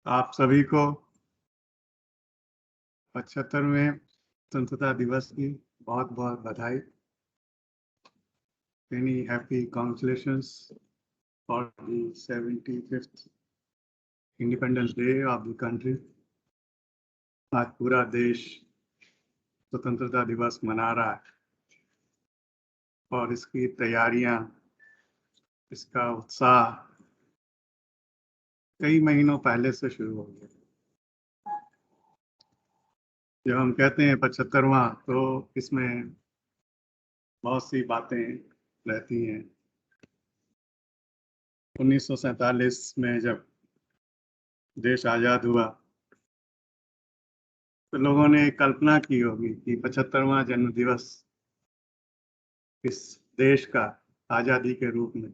आप सभी को 75वें स्वतंत्रता दिवस की बहुत-बहुत बधाई। Many happy congratulations for the 75th Independence Day of the country। आज पूरा देश स्वतंत्रता दिवस मना रहा है और इसकी तैयारियां, इसका उत्साह कई महीनों पहले से शुरू हो गया। जब हम कहते हैं 75वां, तो इसमें बहुत सी बातें रहती हैं। 1947 में जब देश आज़ाद हुआ, तो लोगों ने कल्पना की होगी कि 75वां जन्म दिवस इस देश का आज़ादी के रूप में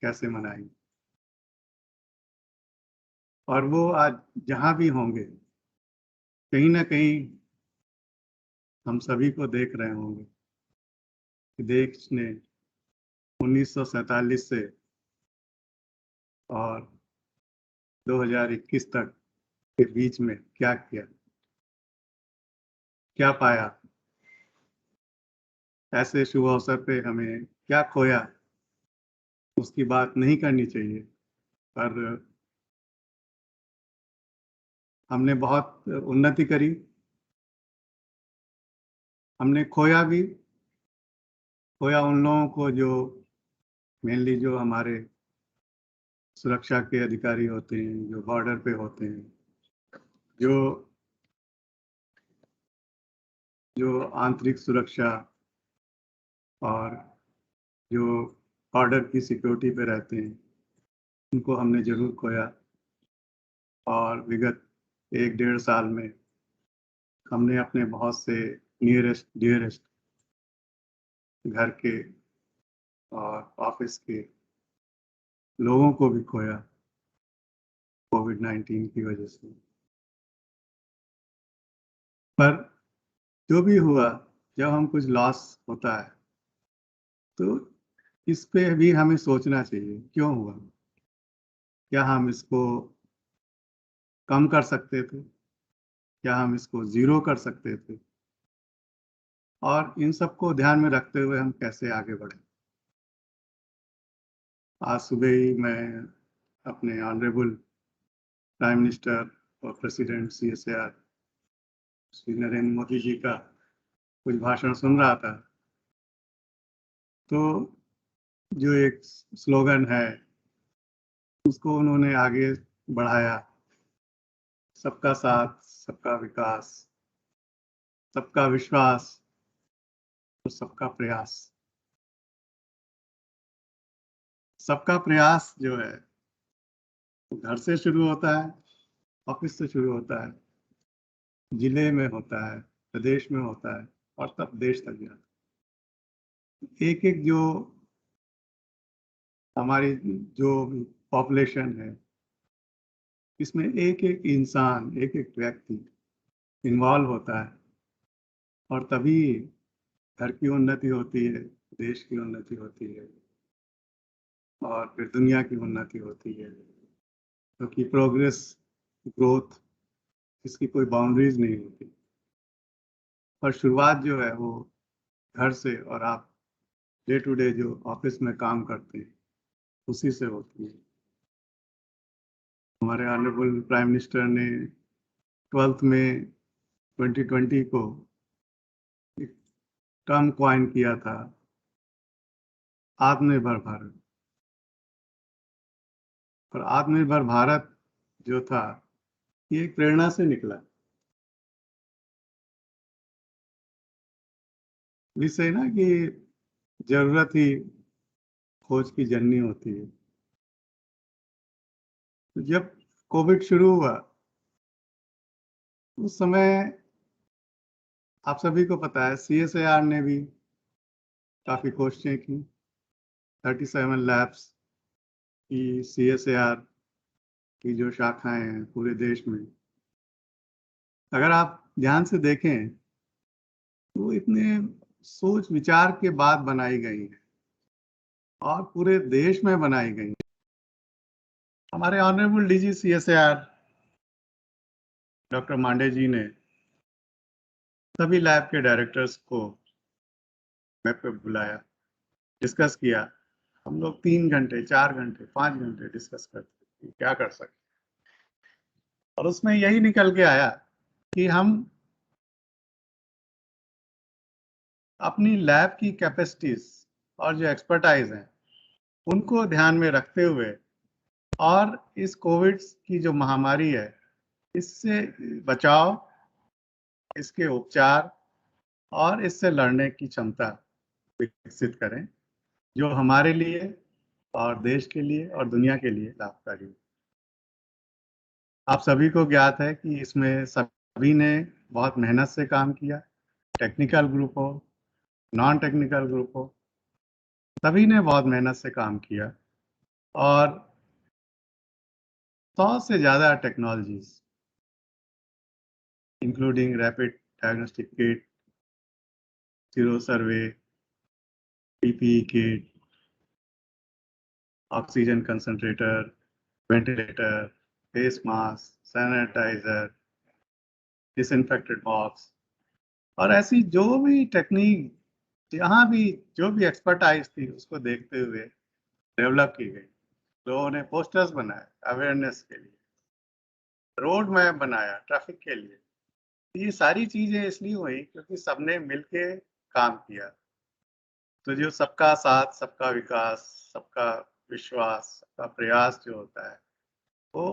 कैसे मनाएंगे। और वो आज जहां भी होंगे, कहीं ना कहीं हम सभी को देख रहे होंगे कि देश ने 1947 से और 2021 तक के बीच में क्या किया, क्या पाया। ऐसे शुभ अवसर पे हमें क्या खोया, उसकी बात नहीं करनी चाहिए। पर हमने बहुत उन्नति करी, हमने खोया भी। खोया उन लोगों को जो मेनली जो हमारे सुरक्षा के अधिकारी होते हैं, जो बॉर्डर पे होते हैं, जो जो आंतरिक सुरक्षा और जो बॉर्डर की सिक्योरिटी पे रहते हैं, उनको हमने जरूर खोया। और विगत 1-1.5 साल में हमने अपने बहुत से नियरेस्ट डियरेस्ट घर के और ऑफिस के लोगों को भी खोया कोविड-19 की वजह से। पर जो भी हुआ, जब हम कुछ लॉस होता है तो इस पे भी हमें सोचना चाहिए, क्यों हुआ? क्या हम इसको कम कर सकते थे? क्या हम इसको ज़ीरो कर सकते थे? और इन सबको ध्यान में रखते हुए हम कैसे आगे बढ़े? आज सुबह ही मैं अपने ऑनरेबल प्राइम मिनिस्टर और प्रेसिडेंट CSIR श्री नरेंद्र मोदी जी का कुछ भाषण सुन रहा था। तो जो एक स्लोगन है, उसको उन्होंने आगे बढ़ाया, सबका साथ, सबका विकास, सबका विश्वास और सबका प्रयास। सबका प्रयास जो है, वो घर से शुरू होता है, ऑफिस से शुरू होता है, जिले में होता है, प्रदेश में होता है और तब देश तक जाता है। एक-एक जो हमारी जो पॉपुलेशन है, इसमें एक-एक इंसान, एक-एक व्यक्ति इन्वॉल्व होता है और तभी घर की उन्नति होती है, देश की उन्नति होती है और फिर दुनिया की उन्नति होती है। क्योंकि प्रोग्रेस, ग्रोथ, इसकी कोई बाउंड्रीज नहीं होती। और शुरुआत जो है वो घर से, और आप डे टू डे जो ऑफिस में काम करते हैं, उसी से होती है। हमारे ऑनरेबल प्राइम मिनिस्टर ने 12th में 2020 को एक टर्म कॉइन किया था, आत्मनिर्भर भारत। और आत्मनिर्भर भारत जो था, ये एक प्रेरणा से निकला। जिससे ना कि जरूरत ही खोज की जननी होती है। तो जब कोविड शुरू हुआ, उस समय आप सभी को पता है CSIR ने भी काफी कोशिशें की। 37 लैब्स की CSIR की जो शाखाएं हैं पूरे देश में, अगर आप ध्यान से देखें तो इतने सोच विचार के बाद बनाई गई है और पूरे देश में बनाई गई है। हमारे honourable DG CSIR doctor Mande ji ने सभी लैब के डायरेक्टर्स को वेब पे बुलाया, डिस्कस किया। हम लोग 3 घंटे, 4 घंटे, 5 घंटे डिस्कस करते कि क्या कर सकते, और उसमें यही निकल के आया कि हम अपनी लैब की कैपेसिटीज और जो एक्सपर्टाइज हैं उनको ध्यान में रखते हुए और इस कोविड की जो महामारी है इससे बचाव, इसके उपचार और इससे लड़ने की क्षमता विकसित करें, जो हमारे लिए और देश के लिए और दुनिया के लिए लाभकारी है। आप सभी को ज्ञात है कि इसमें सभी ने बहुत मेहनत से काम किया, टेक्निकल ग्रुप हो, नॉन टेक्निकल ग्रुप हो, सभी ने बहुत मेहनत से काम किया और 100 से ज़्यादा technologies including rapid diagnostic kit, sero survey, PPE kit, oxygen concentrator, ventilator, face mask, sanitizer, disinfected box और ऐसी जो भी टेक्निक, जहाँ भी जो भी एक्सपर्टाइज थी उसको देखते हुए डेवलप की गई। लोगों ने पोस्टर्स बनाए अवेयरनेस के लिए, रोड मैप बनाया ट्रैफिक के लिए। ये सारी चीजें इसलिए हुई क्योंकि सबने मिलके काम किया। तो जो सबका साथ, सबका विकास, सबका विश्वास, सबका प्रयास जो होता है वो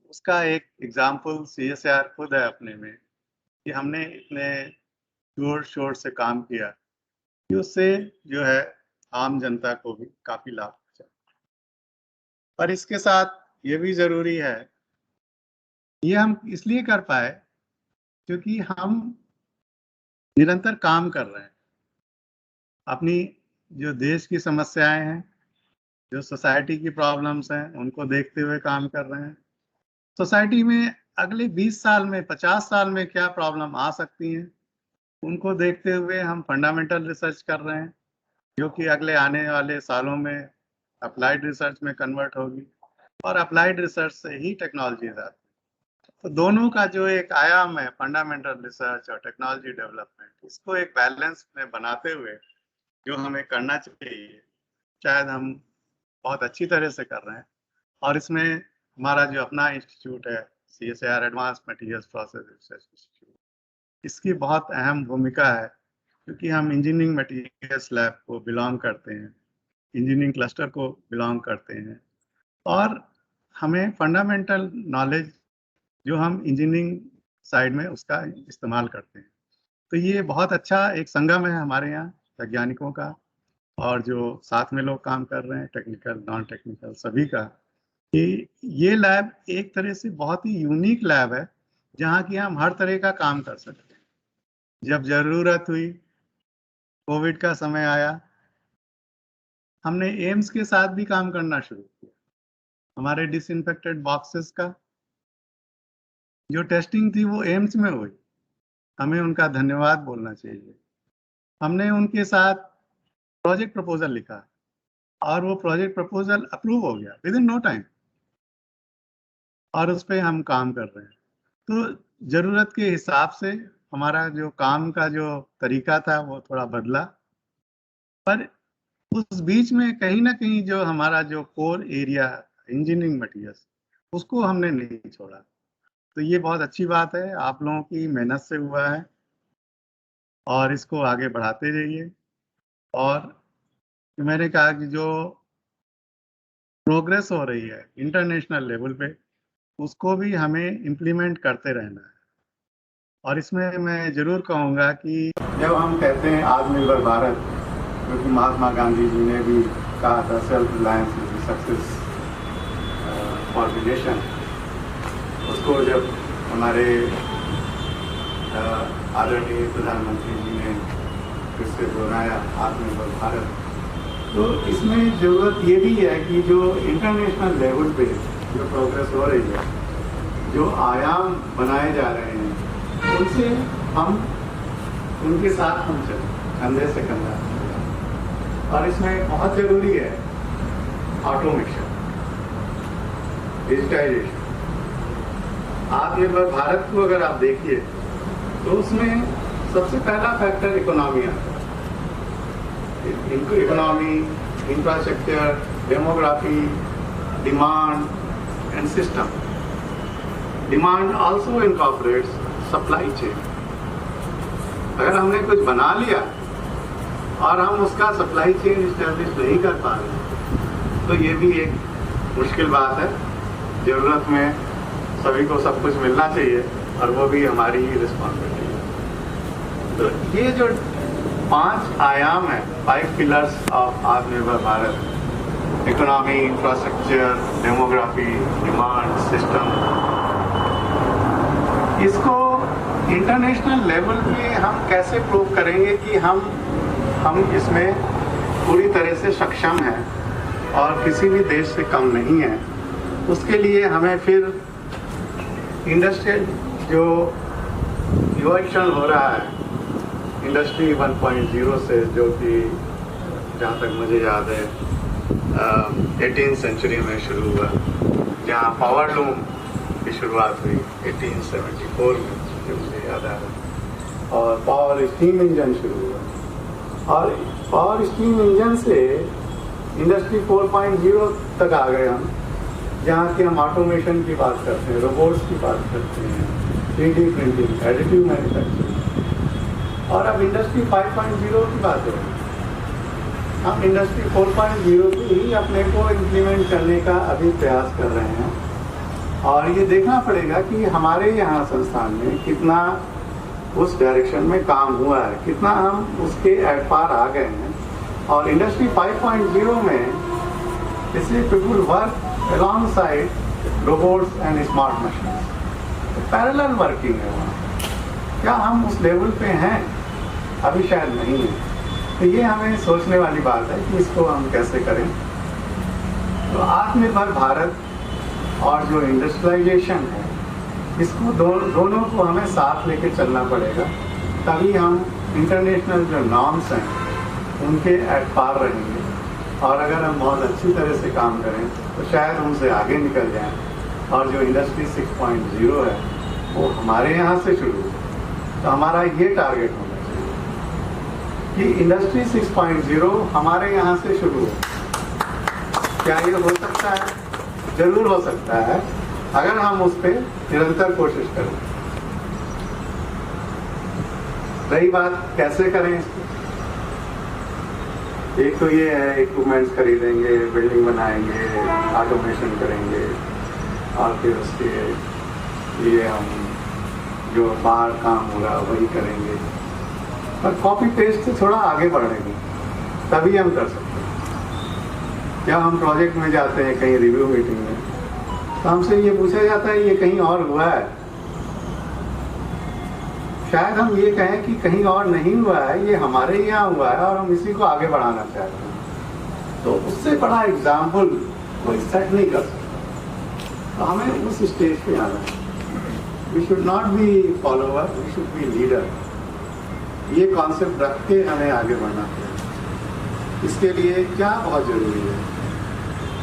उसका एक एग्जाम्पल सीएसआर खुद है अपने में, कि हमने इतने जोर शोर से काम किया कि उससे जो है आम जनता को भी काफी लाभ पहुंचा। पर इसके साथ ये भी जरूरी है, ये हम इसलिए कर पाए क्योंकि हम निरंतर काम कर रहे हैं। अपनी जो देश की समस्याएं हैं, जो सोसाइटी की प्रॉब्लम्स हैं, उनको देखते हुए काम कर रहे हैं। सोसाइटी में अगले 20 साल में, 50 साल में क्या प्रॉब्लम आ सकती हैं, उनको देखते हुए हम फंडामेंटल रिसर्च कर रहे हैं, जो कि अगले आने वाले सालों में अप्लाइड रिसर्च में कन्वर्ट होगी और अप्लाइड रिसर्च से ही टेक्नोलॉजी आती है। तो दोनों का जो एक आयाम है, फंडामेंटल रिसर्च और टेक्नोलॉजी डेवलपमेंट, इसको एक बैलेंस में बनाते हुए जो हमें करना चाहिए, शायद हम बहुत अच्छी तरह से कर रहे हैं। और इसमें हमारा जो अपना इंस्टीट्यूट है, CSIR advance materials process research institute, इसकी बहुत अहम भूमिका है क्योंकि हम इंजीनियरिंग मटेरियल्स लैब को बिलोंग करते हैं, इंजीनियरिंग क्लस्टर को बिलोंग करते हैं और हमें फंडामेंटल नॉलेज जो हम इंजीनियरिंग साइड में उसका इस्तेमाल करते हैं। तो ये बहुत अच्छा एक संगम है हमारे यहाँ वैज्ञानिकों का और जो साथ में लोग काम कर रहे हैं, टेक्निकल नॉन टेक्निकल सभी का, कि ये लैब एक तरह से बहुत ही यूनिक लैब है जहाँ की हम हर तरह का काम कर सकते हैं। जब जरूरत हुई, कोविड का समय आया, हमने एम्स के साथ भी काम करना शुरू किया। हमारे डिसइंफेक्टेड बॉक्सेस का जो टेस्टिंग थी वो एम्स में हुई, हमें उनका धन्यवाद बोलना चाहिए। हमने उनके साथ प्रोजेक्ट प्रपोजल लिखा और वो प्रोजेक्ट प्रपोजल अप्रूव हो गया विद इन नो टाइम और उस पर हम काम कर रहे हैं। तो ज़रूरत के हिसाब से हमारा जो काम का जो तरीका था वो थोड़ा बदला, पर उस बीच में कहीं ना कहीं जो हमारा जो कोर एरिया इंजीनियरिंग मटेरियल्स, उसको हमने नहीं छोड़ा। तो ये बहुत अच्छी बात है, आप लोगों की मेहनत से हुआ है और इसको आगे बढ़ाते रहिए। और मैंने कहा कि जो प्रोग्रेस हो रही है इंटरनेशनल लेवल पे, उसको भी हमें इम्प्लीमेंट करते रहना है। और इसमें मैं ज़रूर कहूँगा कि जब हम कहते हैं आत्मनिर्भर भारत, क्योंकि महात्मा गांधी जी ने भी कहा था self reliance is the success for the nation, उसको जब हमारे आदरणीय प्रधानमंत्री जी ने फिर से दोहराया आत्मनिर्भर भारत, तो इसमें ज़रूरत ये भी है कि जो इंटरनेशनल लेवल पे जो प्रोग्रेस हो रही है, जो आयाम बनाए जा रहे हैं, उनसे हम उनके साथ हम चलें, कंधे से कंधा। और इसमें बहुत ज़रूरी है ऑटोमेशन, डिजिटाइजेशन, आत्मनिर्भर भारत को अगर आप देखिए तो उसमें सबसे पहला फैक्टर इकोनॉमी आता है। Economy, infrastructure, demography, demand and system. Demand also incorporates supply chain. अगर हमने कुछ बना लिया और हम उसका सप्लाई चेन इस्टेब्लिश नहीं कर पा रहे तो ये भी एक मुश्किल बात है। ज़रूरत में सभी को सब कुछ मिलना चाहिए और वो भी हमारी ही रिस्पॉन्सिबिलिटी है। तो ये जो 5 आयाम है, 5 पिलर्स ऑफ आत्मनिर्भर Bharat, economy, infrastructure, demography, demand, system, इसको इंटरनेशनल लेवल पे हम कैसे प्रूव करेंगे कि हम इसमें पूरी तरह से सक्षम हैं और किसी भी देश से कम नहीं है। उसके लिए हमें फिर इंडस्ट्रियल जो इवोल्यूशन हो रहा है इंडस्ट्री 1.0 से, जो कि जहाँ तक मुझे याद है 18th सेंचुरी में शुरू हुआ, जहाँ पावर लूम की शुरुआत हुई 1874 में, जो मुझे याद आ रहा है, और पावर स्टीम इंजन शुरू हुआ और पावर स्टीम इंजन से इंडस्ट्री 4.0 तक आ गए हम, जहाँ की हम ऑटोमेशन की बात करते हैं, रोबोट्स की बात करते हैं, 3D प्रिंटिंग, एडिटिव मैन्युफैक्चरिंग, और अब इंडस्ट्री 5.0 की बात हो रही है। हम इंडस्ट्री 4.0 की ही अपने को इम्प्लीमेंट करने का अभी प्रयास कर रहे हैं और ये देखना पड़ेगा कि हमारे यहाँ संस्थान में कितना उस डायरेक्शन में काम हुआ है, कितना हम उसके एड पार आ गए हैं। और इंडस्ट्री 5.0 में इसलिए people work alongside robots and smart machines, parallel working है वहाँ। क्या हम उस लेवल पे हैं? अभी शायद नहीं है। तो ये हमें सोचने वाली बात है कि इसको हम कैसे करें। तो आत्मनिर्भर भारत और जो इंडस्ट्रियलाइजेशन है, इसको दोनों को हमें साथ लेके चलना पड़ेगा, तभी हम इंटरनेशनल जो नॉर्म्स हैं उनके एट पार रहेंगे। और अगर हम बहुत अच्छी तरह से काम करें तो शायद उनसे आगे निकल जाएं और जो इंडस्ट्री 6.0 है वो हमारे यहाँ से शुरू हो। तो हमारा ये टारगेट होना चाहिए कि इंडस्ट्री 6.0 हमारे यहाँ से शुरू हो। क्या ये हो सकता है? जरूर हो सकता है, अगर हम उस पर निरंतर कोशिश करें। रही बात कैसे करें इसको, एक तो ये है इक्विपमेंट्स खरीदेंगे, बिल्डिंग बनाएंगे, ऑटोमेशन करेंगे और फिर उसके लिए हम जो बाहर काम हो रहा वही करेंगे। पर कॉपी पेस्ट से थोड़ा आगे बढ़ेंगे तभी हम कर सकते हैं। जब हम प्रोजेक्ट में जाते हैं कहीं रिव्यू मीटिंग में तो हमसे ये पूछा जाता है ये कहीं और हुआ है। शायद हम ये कहें कि कहीं और नहीं हुआ है, ये हमारे यहाँ हुआ है और हम इसी को आगे बढ़ाना चाहते हैं। तो उससे बड़ा एग्जाम्पल कोई सेट नहीं कर सकता। तो हमें उस स्टेज पे आना है। We should not be follower, we should be leader. ये कॉन्सेप्ट रख के हमें आगे बढ़ना चाहिए। इसके लिए क्या बहुत ज़रूरी है?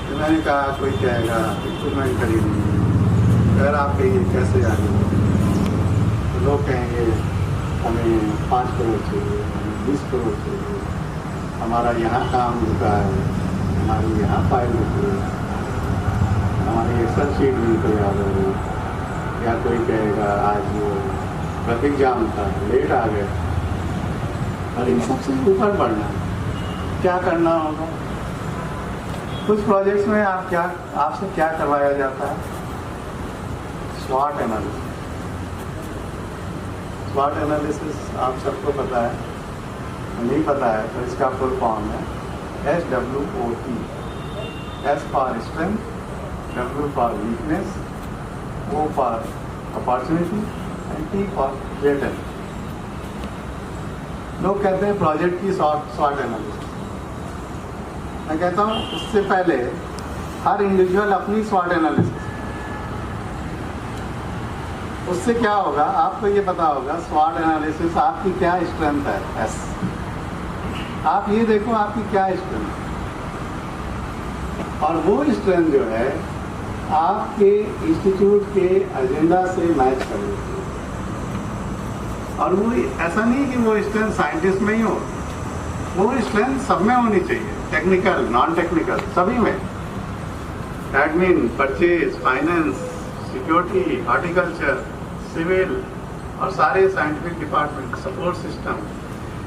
तो मैंने कहा कोई कहेगा इक्विपमेंट खरीदेंगे, अगर आप कहिए कैसे आगे, लोग कहेंगे हमें 5 करोड़ चाहिए, हमें 20 करोड़ चाहिए, हमारा यहाँ काम रुका है, हमारी यहाँ फाइल रुकी है, हमारी एक्सेल शीट नहीं तैयार हो रही, या कोई कहेगा आज वो ट्रैफिक जाम था, लेट आ गए। और इन सबसे ऊपर बढ़ना है। क्या करना होगा? कुछ प्रोजेक्ट्स में आपसे क्या करवाया जाता है? स्वॉट एनालिसिस। स्वॉट एनालिसिस आप सबको पता है, नहीं पता है तो इसका फुल फॉर्म है SWOT। S for strength, W for weakness, O for opportunity and T for threat. लोग कहते हैं प्रोजेक्ट की स्वॉट एनालिसिस। मैं कहता हूँ उससे पहले हर इंडिविजुअल अपनी स्वॉट एनालिसिस। उससे क्या होगा, आपको ये पता होगा स्वॉट एनालिसिस आपकी क्या स्ट्रेंथ है। एस, आप ये देखो आपकी क्या स्ट्रेंथ है, और वो स्ट्रेंथ जो है आपके इंस्टीट्यूट के एजेंडा से मैच करनी चाहिए। और वो ऐसा नहीं कि वो स्ट्रेंथ साइंटिस्ट में ही हो, वो स्ट्रेंथ सब में होनी चाहिए, टेक्निकल नॉन टेक्निकल सभी में, admin, purchase, finance, security, horticulture, civil और सारे साइंटिफिक डिपार्टमेंट, सपोर्ट सिस्टम,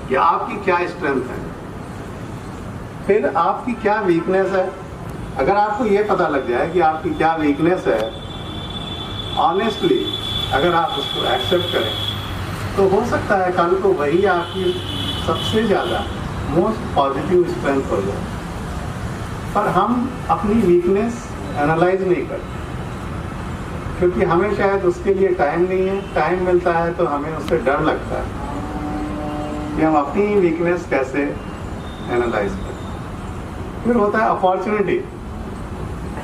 कि आपकी क्या स्ट्रेंथ है, फिर आपकी क्या वीकनेस है। अगर आपको ये पता लग जाए कि आपकी क्या वीकनेस है, ऑनेस्टली अगर आप उसको एक्सेप्ट करें, तो हो सकता है कल को वही आपकी सबसे ज़्यादा मोस्ट पॉजिटिव स्ट्रेंथ हो जाए। पर हम अपनी वीकनेस एनालाइज नहीं करते, क्योंकि हमें शायद उसके लिए टाइम नहीं है। टाइम मिलता है तो हमें उससे डर लगता है कि हम अपनी वीकनेस कैसे एनालाइज करें। फिर होता है अपॉर्चुनिटी।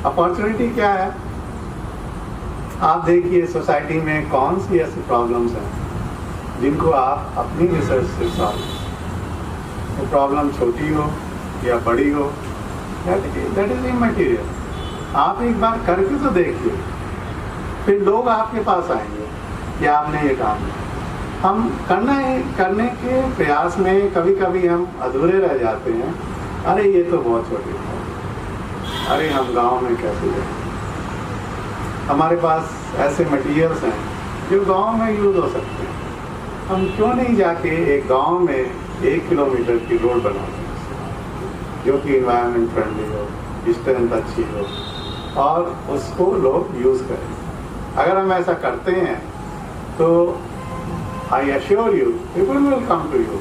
अपॉर्चुनिटी क्या है? आप देखिए सोसाइटी में कौन सी ऐसी प्रॉब्लम्स हैं जिनको आप अपनी रिसर्च से सॉल्व, वो प्रॉब्लम छोटी हो या बड़ी हो, दैट इज इमैटेरियल। आप एक बार करके तो देखिए, फिर लोग आपके पास आएंगे कि आपने ये काम किया। हम करने के प्रयास में कभी कभी हम अधूरे रह जाते हैं। अरे ये तो बहुत छोटी है, अरे हम गांव में कैसे जाएं, हमारे पास ऐसे मटेरियल्स हैं जो गांव में यूज हो सकते हैं, हम क्यों नहीं जाके एक गांव में 1 किलोमीटर की रोड बना सकते जो कि इन्वायरमेंट फ्रेंडली हो, डिस्टेंस अच्छी हो और उसको लोग यूज करें। अगर हम ऐसा करते हैं तो I assure you people will come to you.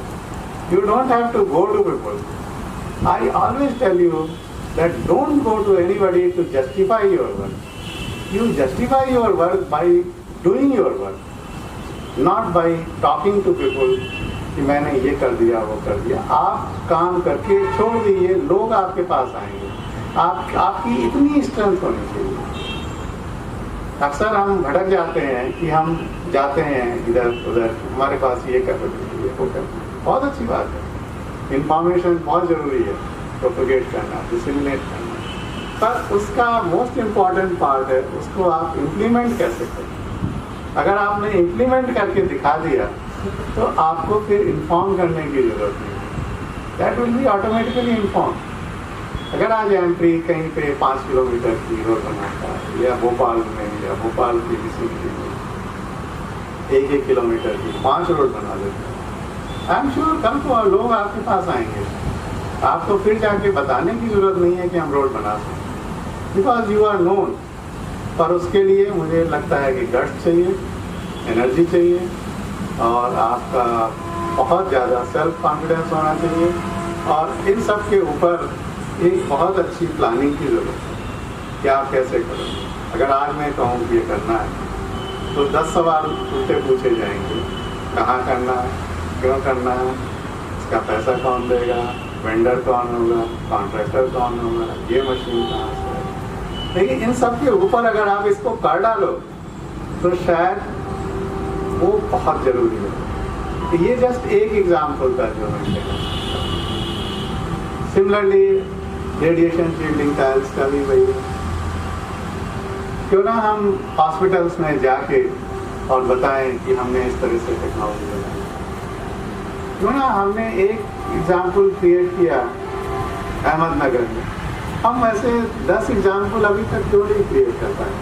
You don't have to go to people. I always tell you that don't go to anybody to justify your work. You justify your work by doing your work, not by talking to people कि मैंने ये कर दिया वो कर दिया। आप काम करके छोड़ दीजिए, लोग आपके पास आएंगे। आपकी इतनी स्ट्रेंथ होनी चाहिए। अक्सर हम भटक जाते हैं कि हम जाते हैं इधर उधर, हमारे पास ये कर दीजिए वो कर, बहुत अच्छी बात है, इंफॉर्मेशन बहुत ज़रूरी है, प्रोपेगेट करना, डिसिमिनेट करना, पर उसका मोस्ट इम्पॉर्टेंट पार्ट है उसको आप इम्प्लीमेंट कैसे करें। अगर आपने इम्प्लीमेंट करके दिखा दिया तो आपको फिर इन्फॉर्म करने की जरूरत नहीं, that will be automatically inform. अगर आज एमपी कहीं पे 5 किलोमीटर की रोड बनाता है या भोपाल में या भोपाल की विसिनिटी में 1-1 किलोमीटर की 5 रोड बना देते हैं, आई एम श्योर कल को लोग आपके पास आएंगे। आपको फिर जाके बताने की जरूरत नहीं है कि हम रोड बना सकते, बिकॉज यू आर नोन। पर उसके लिए मुझे लगता है कि गट्स चाहिए, एनर्जी चाहिए और आपका बहुत ज़्यादा सेल्फ कॉन्फिडेंस होना चाहिए। और इन सब के ऊपर एक बहुत अच्छी प्लानिंग की ज़रूरत है कि आप कैसे करोगे। अगर आज मैं कहूँ कि ये करना है तो 10 सवाल उल्टे पूछे जाएंगे, कहाँ करना है, क्यों करना है, इसका पैसा कौन देगा, वेंडर कौन होगा, कॉन्ट्रैक्टर कौन होगा, ये मशीन कहाँ से है। लेकिन इन सब के ऊपर अगर आप इसको कर डालो तो शायद वो बहुत ज़रूरी है। तो ये जस्ट एक एग्जाम्पल था जो मैंने देखा। सिमिलरली रेडिएशन शील्डिंग टाइल्स का भी वही है। क्यों ना हम हॉस्पिटल्स में जाके और बताएं कि हमने इस तरह से टेक्नोलॉजी बनाई। क्यों ना हमने एक एग्जाम्पल क्रिएट किया अहमदनगर में, हम ऐसे 10 एग्जाम्पल अभी तक क्यों नहीं क्रिएट कर पाए।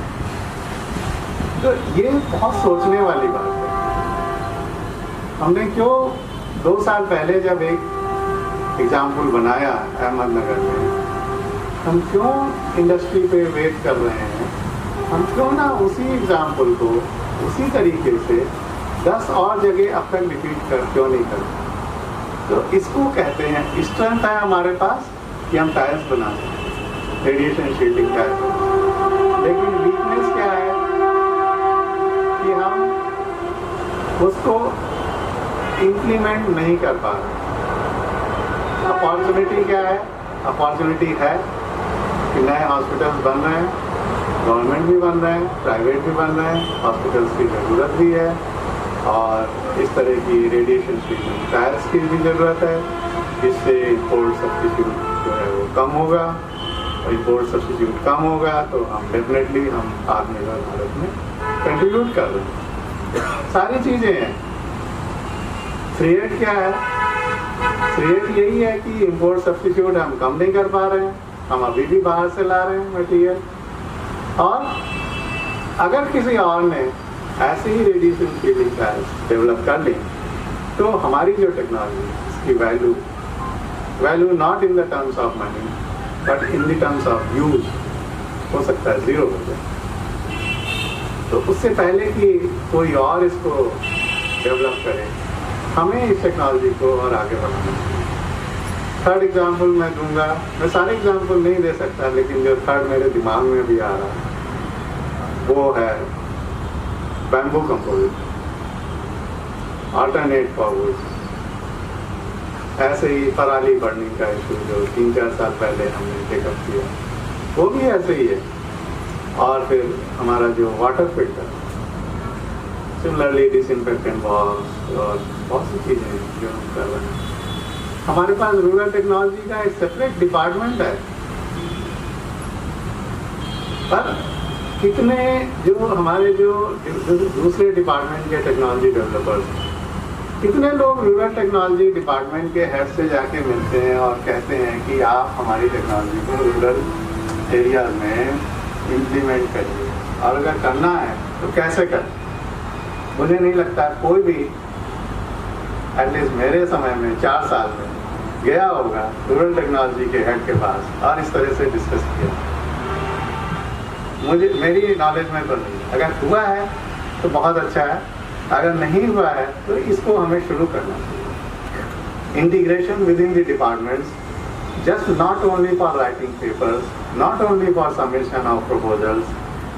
तो ये बहुत सोचने वाली बात है। हमने क्यों 2 साल पहले जब एक एग्जाम्पल बनाया अहमदनगर में, हम क्यों इंडस्ट्री पे वेट कर रहे हैं, हम क्यों ना उसी एग्जाम्पल को उसी तरीके से 10 और जगह अब तक रिपीट कर क्यों नहीं करते। तो इसको कहते हैं स्ट्रेंथ है हमारे पास कि हम टाइल्स बना सकते, रेडिएशन शील्डिंग टाइल्स। लेकिन वीकनेस क्या है कि हम उसको इम्प्लीमेंट नहीं कर पा रहे। अपॉर्चुनिटी क्या है? अपॉर्चुनिटी है कि नए हॉस्पिटल्स बन रहे हैं, गवर्नमेंट भी बन रहे हैं, प्राइवेट भी बन रहे हैं, हॉस्पिटल्स की ज़रूरत भी है और इस तरह की रेडिएशन शील्डिंग टाइल्स की भी ज़रूरत है, जिससे इम्पोर्ट सब्सिट्यूट जो है वो कम होगा इम्पोर्ट सब्स्टिट्यूट कम होगा तो हम डेफिनेटली हम आत्मनिर्भर भारत में कंट्रीब्यूट कर रहे हैं। सारी चीज़ें हैं। थ्रेट क्या है? थ्रेट यही है कि इम्पोर्ट सब्स्टिट्यूट हम कम नहीं कर पा रहे हैं, हम अभी भी बाहर से ला रहे हैं मटेरियल, और अगर किसी और ने ऐसे ही रेडिएशन फील्डिंग डेवलप कर ली तो हमारी जो टेक्नोलॉजी इसकी value not in the terms of money but in the terms of use हो सकता है ज़ीरो हो जाए। तो उससे पहले कि कोई और इसको डेवलप करे, हमें इस टेक्नोलॉजी को और आगे बढ़ाना चाहिए। थर्ड एग्जाम्पल मैं दूंगा, मैं सारे एग्जाम्पल नहीं दे सकता, लेकिन जो थर्ड मेरे दिमाग में भी आ रहा है वो है bamboo composite, alternate for would. ऐसे ही पराली बर्निंग का इशू जो 3-4 साल पहले हमने टेकअप किया, वो भी ऐसे ही है। और फिर हमारा जो water filter, similarly disinfectant box और बहुत सी चीज़ें जो हम कर रहे हैं। हमारे पास रूरल टेक्नोलॉजी का एक सेपरेट डिपार्टमेंट है, पर कितने जो हमारे जो दूसरे डिपार्टमेंट के टेक्नोलॉजी डेवलपर्स, कितने लोग रूरल टेक्नोलॉजी डिपार्टमेंट के हेड से जाके मिलते हैं और कहते हैं कि आप हमारी टेक्नोलॉजी को रूरल एरियाज में इम्प्लीमेंट करिए, और अगर करना है तो कैसे करें। मुझे नहीं लगता कोई भी एटलीस्ट मेरे समय में 4 साल में गया होगा रूरल टेक्नोलॉजी के हेड के पास और इस तरह से डिस्कस किया। मेरी नॉलेज में तो नहीं। अगर हुआ है तो बहुत अच्छा है, अगर नहीं हुआ है तो इसको हमें शुरू करना चाहिए। Integration with in the departments, just not only for writing papers, not only for submission of proposals,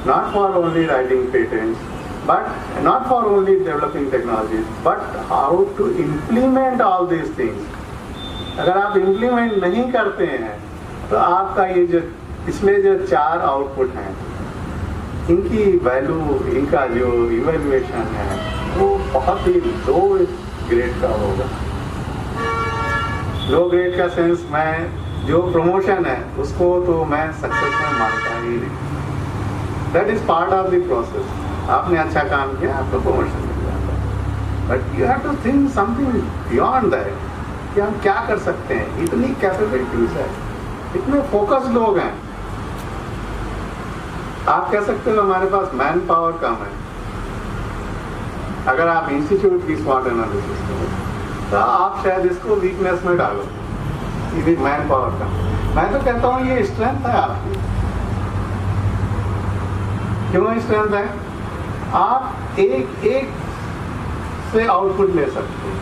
not for only writing patents, but not for only developing technologies, but how to implement all these things. अगर आप implement नहीं करते हैं तो आपका ये जो पिछले जो 4 आउटपुट हैं, इनकी वैल्यू, इनका जो इवेल्युएशन है वो बहुत ही लो ग्रेड का होगा। लो ग्रेड का सेंस, मैं जो प्रमोशन है उसको तो मैं सक्सेस में मानता ही नहीं। That is part of the process. आपने अच्छा काम किया, आपको प्रमोशन मिल जाता है, but you have to think something beyond that कि हम क्या कर सकते हैं। इतनी कैपेबिलिटीज है, इतने फोकस लोग हैं। आप कह सकते हो हमारे पास मैन पावर कम है। अगर आप इंस्टीट्यूट की स्वॉट एनालिसिस करो तो आप शायद इसको वीकनेस में डालो, ये मैन पावर का। मैं तो कहता हूँ ये स्ट्रेंथ है आपकी। क्यों स्ट्रेंथ है? आप एक एक से आउटपुट ले सकते हो।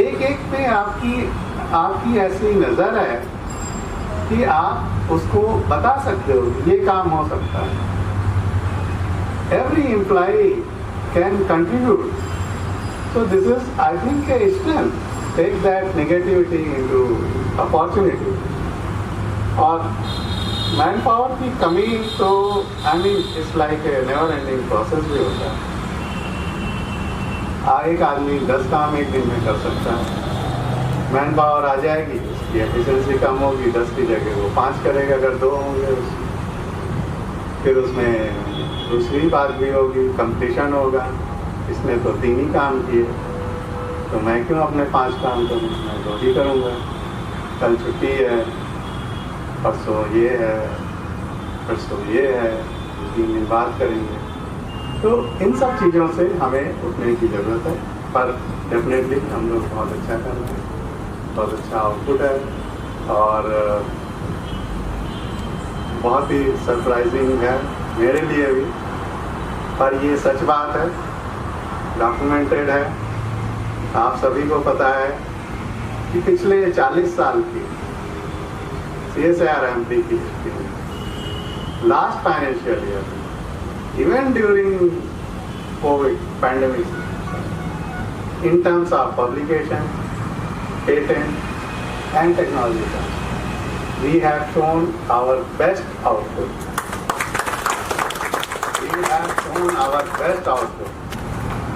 एक एक पे आपकी ऐसी नजर है कि आप उसको बता सकते हो ये काम हो सकता है। Every employee can contribute. So this is, I think, a strength. Take that negativity into opportunity. और मैन पावर की कमी तो it's like a never ending process भी होता है। एक आदमी 10 काम एक दिन में कर सकता है। मैन पावर आ जाएगी, उसकी एफिशिएंसी कम होगी, 10 की जगह वो 5 करेगा अगर 2 होंगे। फिर उसमें दूसरी बात भी होगी, कंपटीशन होगा। इसने तो 3 ही काम किए, तो मैं क्यों अपने 5 काम करूँ, मैं 2 ही करूँगा। कल छुट्टी है, परसों ये है, परसों ये है, 3 दिन बाद करेंगे। तो इन सब चीज़ों से हमें उठने की ज़रूरत है। पर डेफिनेटली हम लोग बहुत अच्छा कर रहे हैं, बहुत अच्छा आउटपुट है, और बहुत ही सरप्राइजिंग है मेरे लिए भी। पर ये सच बात है, डॉक्यूमेंटेड है। आप सभी को पता है कि पिछले 40 साल की CSIR-MP की last financial year, even during covid pandemic, in terms of publication, patent and technology, we have shown our best output. We have shown our best output,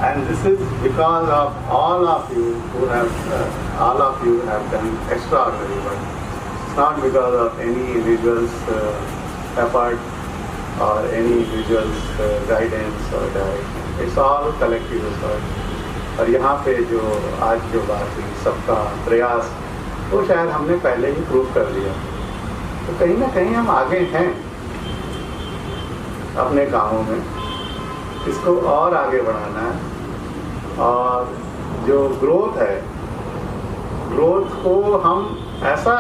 and this is because of all of you who have done extraordinary work. not because of any individual's effort or any individual's guidance or direction. It's all collective effort. और यहाँ पे जो आज जो बात हुई सबका प्रयास, वो शायद हमने पहले ही प्रूव कर लिया। तो कहीं ना कहीं हम आगे हैं अपने कामों में, इसको और आगे बढ़ाना है। और जो ग्रोथ है, ग्रोथ को हम ऐसा,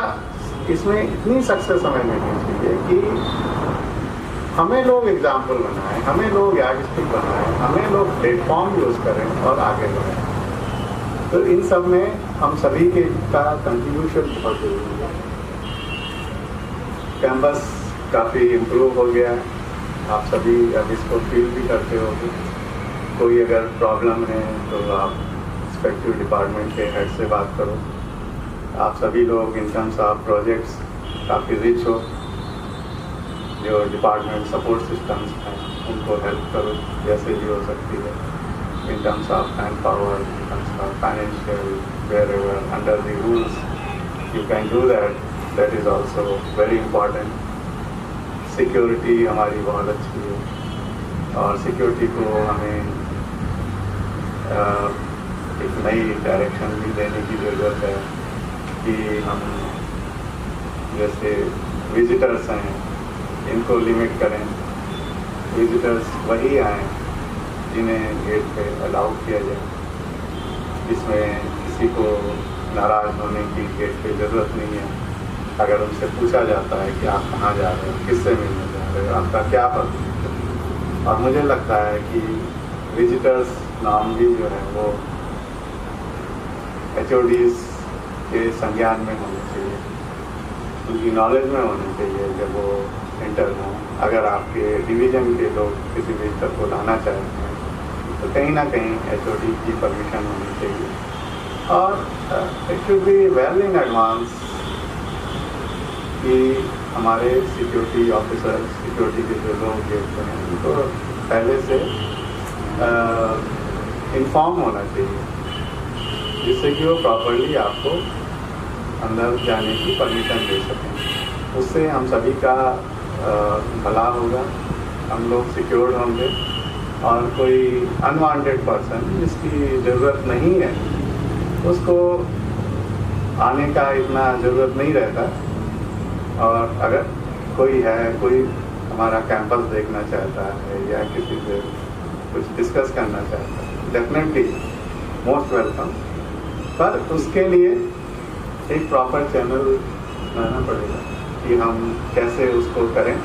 इसमें इतनी सक्सेस हमें मिलनी चाहिए कि हमें लोग एग्जाम्पल बनाएं, हमें लोग यार्डस्टिक बनाएं, हमें लोग प्लेटफॉर्म यूज़ करें और आगे बढ़ें। तो इन सब में हम सभी के का कंट्रीब्यूशन बहुत जरूरी है। कैंपस काफ़ी इम्प्रूव हो गया है, आप सभी अब इसको फील भी करते होगे। कोई अगर प्रॉब्लम है तो आप रिस्पेक्टिव डिपार्टमेंट के हेड से बात करो। आप सभी लोग इन टर्म्स ऑफ प्रोजेक्ट्स काफ़ी रिच हो, जो डिपार्टमेंट सपोर्ट सिस्टम्स हैं उनको हेल्प करो जैसे भी हो सकती है, इन terms of man power, in terms of financial, wherever under the rules you can do that, that is also very important. Security हमारी बहुत अच्छी है और सिक्योरिटी को हमें एक नई डायरेक्शन भी देने की ज़रूरत है कि हम जैसे विजिटर्स हैं इनको लिमिट करें। विजिटर्स वही आएँ जिन्हें गेट पे अलाउ किया जाए, जिसमें किसी को नाराज़ होने की गेट पे ज़रूरत नहीं है। अगर उनसे पूछा जाता है कि आप कहाँ जा रहे हो, किससे मिलने जा रहे हो, आपका क्या पता है। और मुझे लगता है कि विजिटर्स नाम भी जो है वो HODs के संज्ञान में होने चाहिए, उनकी नॉलेज में होने चाहिए जब वो इंटर हों। अगर आपके डिवीज़न के लोग किसी विजिटर को लाना चाहते हैं तो कहीं ना कहीं HOD की परमिशन होनी चाहिए। और it should be well in advance कि हमारे सिक्योरिटी ऑफिसर, सिक्योरिटी के जो लोग गेट हैं उनको पहले से इन्फॉर्म होना चाहिए, जिससे कि वो प्रॉपर्ली आपको अंदर जाने की परमिशन दे सकें। उससे हम सभी का भला होगा, हम लोग सिक्योर्ड होंगे और कोई अनवांटेड पर्सन जिसकी ज़रूरत नहीं है उसको आने का इतना ज़रूरत नहीं रहता। और अगर कोई है, कोई हमारा कैंपस देखना चाहता है या किसी से कुछ डिस्कस करना चाहता है, डेफिनेटली मोस्ट वेलकम। पर उसके लिए एक प्रॉपर चैनल बनाना पड़ेगा कि हम कैसे उसको करें।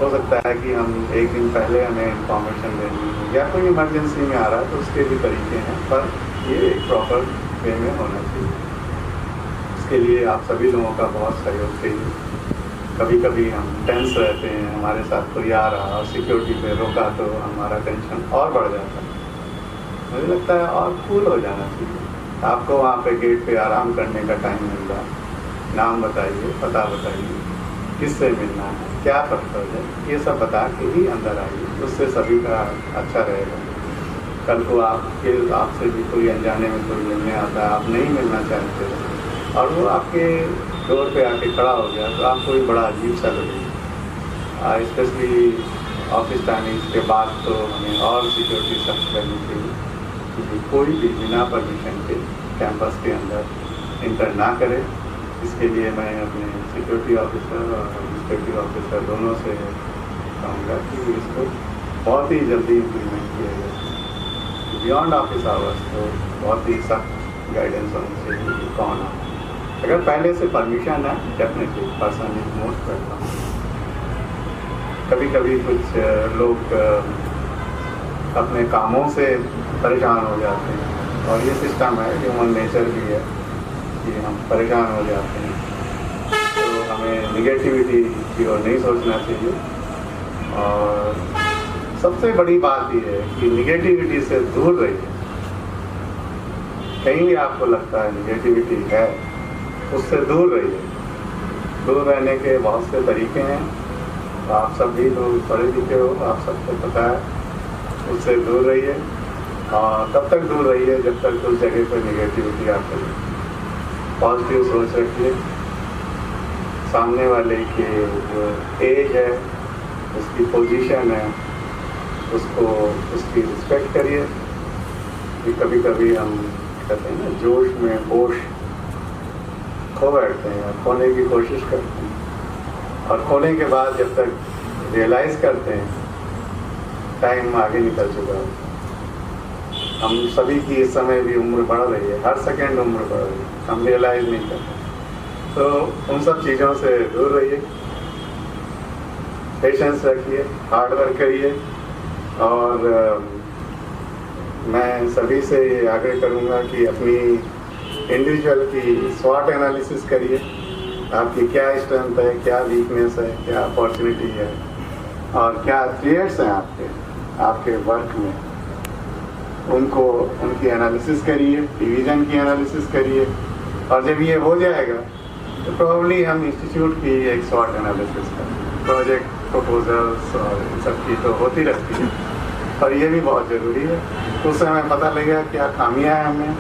हो सकता है कि हम एक दिन पहले हमें इंफॉर्मेशन देनी है या कोई इमरजेंसी में आ रहा है तो उसके भी तरीके हैं, पर ये एक प्रॉपर वे में होना चाहिए। इसके लिए आप सभी लोगों का बहुत सहयोग चाहिए। कभी कभी हम टेंस रहते हैं, हमारे साथ कोई आ रहा और सिक्योरिटी पे रोका तो हमारा टेंशन और बढ़ जाता है। मुझे लगता है और कूल हो जाना चाहिए। आपको वहाँ पे गेट पे आराम करने का टाइम मिल रहा, नाम बताइए, पता बताइए, किससे मिलना है, क्या कर्तव्य है, ये सब बता के ही अंदर आइए, उससे सभी का अच्छा रहेगा। कल को आपसे भी कोई अनजाने में कोई मिलने आता है, आप नहीं मिलना चाहते और वो आपके डोर पे आके खड़ा हो गया तो आपको भी बड़ा अजीब सा लगेगा। स्पेशली ऑफिस टाइमिंग्स के बाद तो हमें और सिक्योरिटी सख्त करनी चाहिए, क्योंकि कोई भी बिना परमिशन के कैंपस के अंदर इंटर ना करे। इसके लिए मैं अपने सिक्योरिटी ऑफिसर और एडमिनिस्ट्रेटिव ऑफिसर दोनों से कहूँगा कि इसको बहुत ही जल्दी इम्प्लीमेंट किया जाए। बियॉन्ड ऑफिस आवर्स तो बहुत ही सख्त गाइडेंस होनी चाहिए कि कौन है। अगर पहले से परमिशन है, definitely person is most welcome. कभी कभी कुछ लोग अपने कामों से परेशान हो जाते हैं और ये सिस्टम है, ह्यूमन नेचर भी है कि हम परेशान हो जाते हैं, तो हमें निगेटिविटी की ओर नहीं सोचना चाहिए। और सबसे बड़ी बात ये है कि निगेटिविटी से दूर रहिए। कहीं भी आपको लगता है निगेटिविटी है, उससे दूर रहिए। दूर रहने के बहुत से तरीके हैं, तो आप सभी लोग पढ़े लिखे हो, आप सबको पता है, उससे दूर रहिए। और तब तक दूर रहिए जब तक उस जगह पर निगेटिविटी आपको। पॉजिटिव सोच रखिए, सामने वाले की जो एज है, उसकी पोजीशन है, उसको उसकी रिस्पेक्ट करिए। कि कभी कभी हम कहते हैं ना, जोश में होश खो बैठते हैं, खोने की कोशिश करते हैं, और खोने के बाद जब तक रियलाइज़ करते हैं टाइम आगे निकल चुका है। हम सभी की इस समय भी उम्र बढ़ रही है, हर सेकेंड उम्र बढ़ रही है, हम रियलाइज़ नहीं करते। तो उन सब चीज़ों से दूर रहिए, पेशेंस रखिए, हार्ड वर्क करिए। और मैं सभी से आग्रह करूँगा कि अपनी इंडिविजुअल की स्वॉट एनालिसिस करिए। आपकी क्या स्ट्रेंथ है, क्या वीकनेस है, क्या अपॉर्चुनिटी है, और क्या थ्रेट्स हैं आपके वर्क में, उनकी एनालिसिस करिए, डिवीज़न की एनालिसिस करिए। और जब ये हो जाएगा तो प्रॉब्ली हम इंस्टीट्यूट की एक स्वॉट एनालिसिस करें। प्रोजेक्ट प्रपोजल्स और इन सब की तो होती रहती है, और ये भी बहुत ज़रूरी है। तो उस समय पता लगेगा क्या खामियां हैं हमें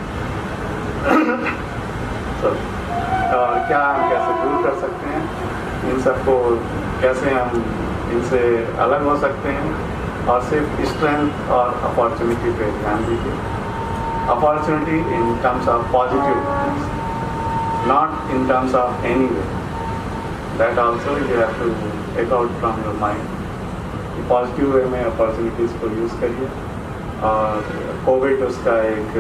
और क्या हम कैसे दूर कर सकते हैं, इन सबको कैसे हम इनसे अलग हो सकते हैं। और सिर्फ स्ट्रेंथ और अपॉर्चुनिटी पे ध्यान दीजिए। Opportunity in terms of positive, not in terms of any way. That also you have to take out from your mind. Positive way में अपॉर्चुनिटीज़ को यूज़ करिए। और कोविड उसका एक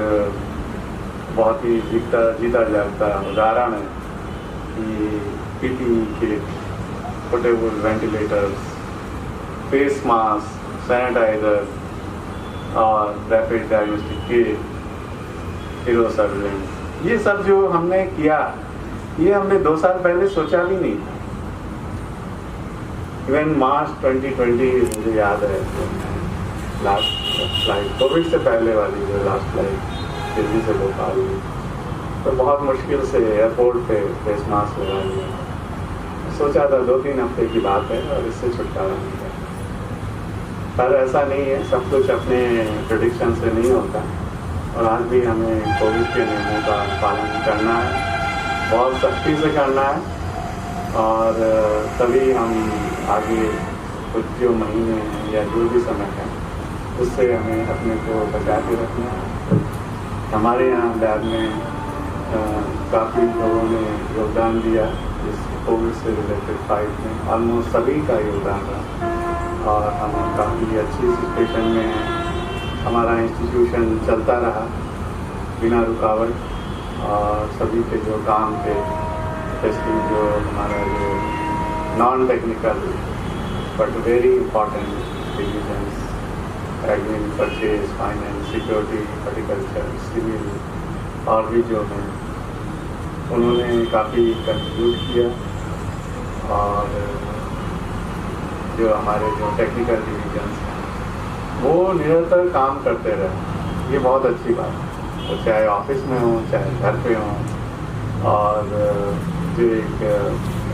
बहुत ही जीता जागता उदाहरण है कि PPE kit, portable ventilators, face mask, sanitiser और rapid diagnostic kit, hero surveillance, ये सब जो हमने किया, ये हमने 2 साल पहले सोचा भी नहीं था। इवन मार्च 2020 मुझे याद है, लास्ट फ्लाइट, कोविड से पहले वाली जो लास्ट फ्लाइट दिल्ली से भोपाल हुई, तो बहुत मुश्किल से एयरपोर्ट पे फेस मास्क लगा लिया। सोचा था 2-3 हफ्ते की बात है और इससे छुटकारा नहीं है, पर ऐसा नहीं है। सब कुछ अपने प्रेडिक्शन से नहीं होता, और आज भी हमें कोविड के नियमों का पालन करना है, बहुत सख्ती से करना है। और तभी हम आगे कुछ जो महीने हैं या जो भी समय है, उससे हमें अपने को बचा के रखना है। हमारे यहाँ लैब में काफ़ी लोगों ने योगदान दिया इस कोविड से रिलेटेड फाइट में, ऑलमोस्ट सभी का योगदान रहा, और हम काफ़ी अच्छी सिचुएशन में हैं। हमारा इंस्टीट्यूशन चलता रहा बिना रुकावट, और सभी के जो काम थे, स्पेशली जो हमारा जो non technical but very important divisions, admin, purchase, finance, security, horticulture, civil, और भी जो हैं, उन्होंने काफ़ी कंट्रीब्यूट किया। और जो हमारे जो टेक्निकल डिविजन्स हैं, वो निरंतर काम करते रहे, ये बहुत अच्छी बात है। तो चाहे ऑफिस में हो, चाहे घर पे हो। और जो एक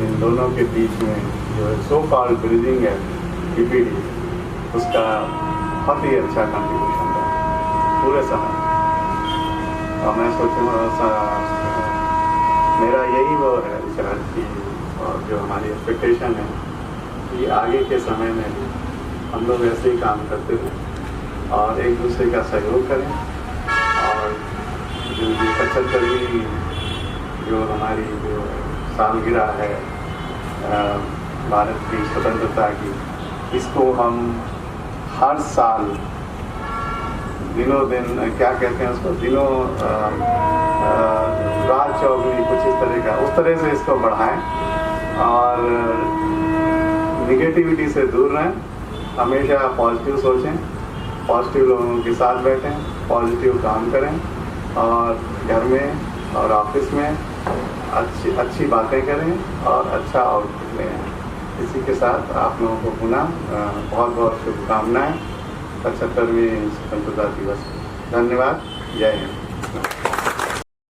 इन दोनों के बीच में जो सो कॉल्ड ब्रिजिंग है, PPD, उसका बहुत ही अच्छा कंट्रीब्यूशन था पूरे समय। और मैं सोचूँगा मेरा यही वो है विचार की, और जो हमारी एक्सपेक्टेशन है कि आगे के समय में भी हम लोग ऐसे ही काम करते रहें और एक दूसरे का सहयोग करें। और जो 75वीं जो हमारी जो सालगिरह है भारत की स्वतंत्रता की, इसको हम हर साल दिनों दिन, क्या कहते हैं उसको, दिनों रात चौगुनी, कुछ इस तरह का, उस तरह से इसको बढ़ाएं और निगेटिविटी से दूर रहें। हमेशा पॉजिटिव सोचें, पॉजिटिव लोगों के साथ बैठें, पॉजिटिव काम करें, और घर में और ऑफिस में अच्छी बातें करें और अच्छा आउटपुट लें। इसी के साथ आप लोगों को पुनः बहुत बहुत शुभकामनाएं 75वें स्वतंत्रता दिवस। धन्यवाद। जय हिंद।